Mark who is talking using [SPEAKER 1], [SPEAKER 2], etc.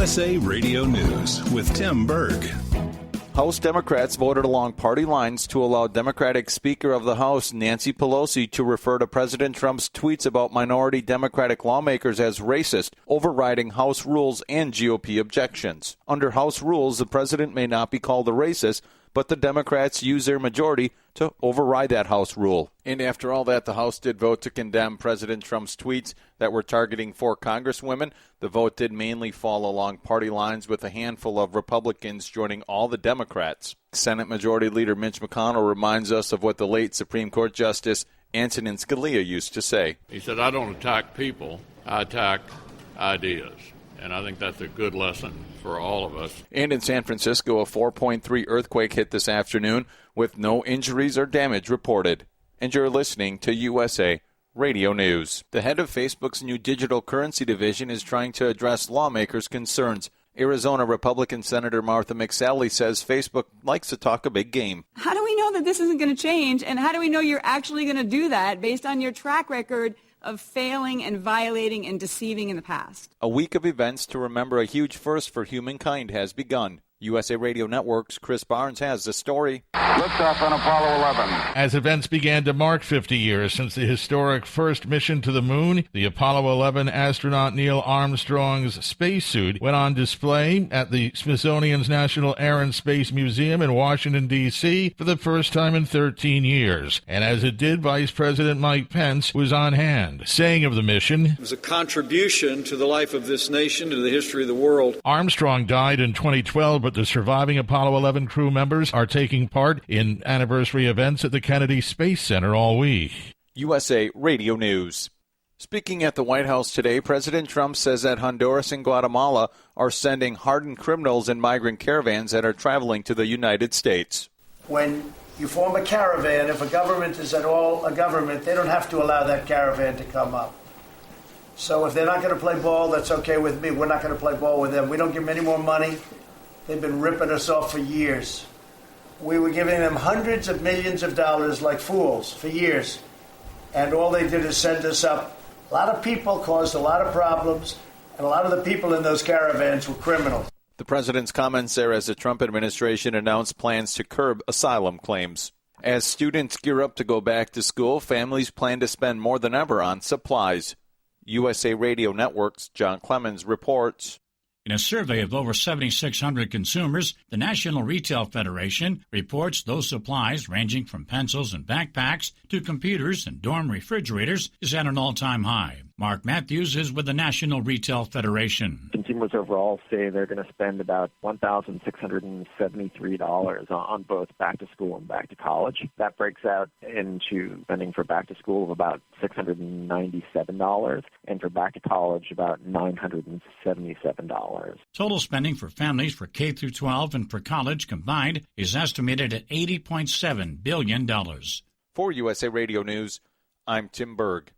[SPEAKER 1] USA Radio News with Tim Berg.
[SPEAKER 2] House Democrats voted along party lines to allow Democratic Speaker of the House Nancy Pelosi to refer to President Trump's tweets about minority Democratic lawmakers as racist, overriding House rules and GOP objections. Under House rules, the president may not be called a racist, but the Democrats use their majority to override that House rule. And after all that, the House did vote to condemn President Trump's tweets that were targeting 4 congresswomen. The vote did mainly fall along party lines, with a handful of Republicans joining all the Democrats. Senate Majority Leader Mitch McConnell reminds us of what the late Supreme Court Justice Antonin Scalia used to say.
[SPEAKER 3] He said, "I don't attack people, I attack ideas." And I think that's a good lesson for all of us.
[SPEAKER 2] And in San Francisco, a 4.3 earthquake hit this afternoon with no injuries or damage reported. And you're listening to USA Radio News. The head of Facebook's new digital currency division is trying to address lawmakers' concerns. Arizona Republican Senator Martha McSally says Facebook likes to talk a big game.
[SPEAKER 4] How do we know that this isn't going to change? And how do we know you're actually going to do that based on your track record of failing and violating and deceiving in the past?
[SPEAKER 2] A week of events to remember a huge first for humankind has begun. USA Radio Network's Chris Barnes has the story.
[SPEAKER 5] Liftoff on Apollo 11.
[SPEAKER 6] As events began to mark 50 years since the historic first mission to the moon, the Apollo 11 astronaut Neil Armstrong's spacesuit went on display at the Smithsonian's National Air and Space Museum in Washington, D.C. for the first time in 13 years. And as it did, Vice President Mike Pence was on hand, saying of the mission,
[SPEAKER 7] "It was a contribution to the life of this nation, to the history of the world."
[SPEAKER 6] Armstrong died in 2012, but the surviving Apollo 11 crew members are taking part in anniversary events at the Kennedy Space Center all week.
[SPEAKER 2] USA Radio News. Speaking at the White House today, President Trump says that Honduras and Guatemala are sending hardened criminals in migrant caravans that are traveling to the United States.
[SPEAKER 8] When you form a caravan, if a government is at all a government, they don't have to allow that caravan to come up. So if they're not going to play ball, that's okay with me. We're not going to play ball with them. We don't give them any more money. They've been ripping us off for years. We were giving them hundreds of millions of dollars like fools for years. And all they did is send us up. A lot of people caused a lot of problems, and a lot of the people in those caravans were criminals.
[SPEAKER 2] The president's comments there as the Trump administration announced plans to curb asylum claims. As students gear up to go back to school, families plan to spend more than ever on supplies. USA Radio Network's John Clemens reports.
[SPEAKER 9] In a survey of over 7,600 consumers, the National Retail Federation reports those supplies ranging from pencils and backpacks to computers and dorm refrigerators is at an all-time high. Mark Matthews is with the National Retail Federation.
[SPEAKER 10] Consumers overall say they're going to spend about $1,673 on both back to school and back to college. That breaks out into spending for back to school of about $697 and for back to college about $977.
[SPEAKER 9] Total spending for families for K through 12 and for college combined is estimated at $80.7 billion.
[SPEAKER 2] For USA Radio News, I'm Tim Berg.